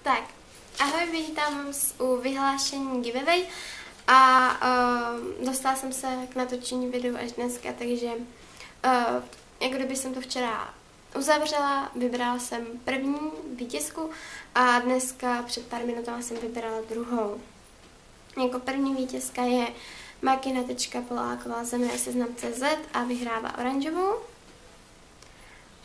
Tak, ahoj, vítám vás u vyhlášení giveaway a dostala jsem se k natočení videu až dneska, takže jako kdyby jsem to včera uzavřela, vybrala jsem první vítězku a dneska před pár minutami jsem vybrala druhou. Jako první vítězka je Makina.Poláková z Seznam.cz a vyhrává oranžovou.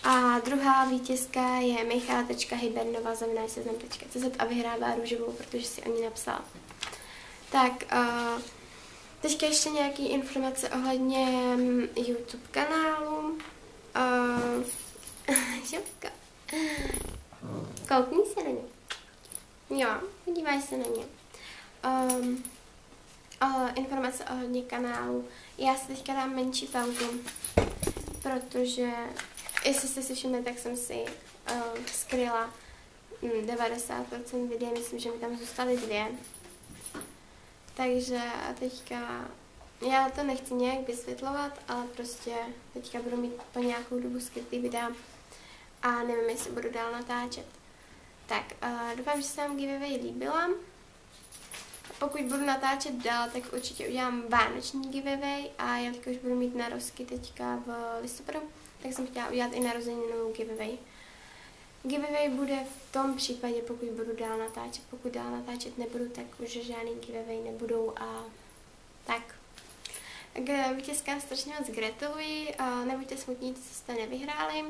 A druhá vítězka je Michala.Hybernová z Seznam.cz a vyhrává růžovou, protože si o ní napsala. Tak, teďka ještě nějaký informace ohledně YouTube kanálu. Žabka. Koukni se na ně. Jo, podívaj se na ně. Informace ohledně kanálu. Já si teďka dám menší pauzu, protože jestli jste si všimli, tak jsem si skryla 90% videí, myslím, že mi tam zůstaly 2. Takže teďka, já to nechci nějak vysvětlovat, ale prostě teďka budu mít po nějakou dobu skrytý videa a nevím, jestli budu dál natáčet. Tak, doufám, že se vám giveaway líbila. Pokud budu natáčet dál, tak určitě udělám vánoční giveaway a jelikož budu mít narozky teďka v listopadu, tak jsem chtěla udělat i narozeninovou giveaway. Giveaway bude v tom případě, pokud budu dál natáčet. Pokud dál natáčet nebudu, tak už žádný giveaway nebudou a tak. Vítězkám strašně moc gratuluji, nebuďte smutní, co jste nevyhráli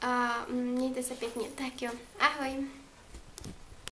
a mějte se pěkně. Tak jo, ahoj!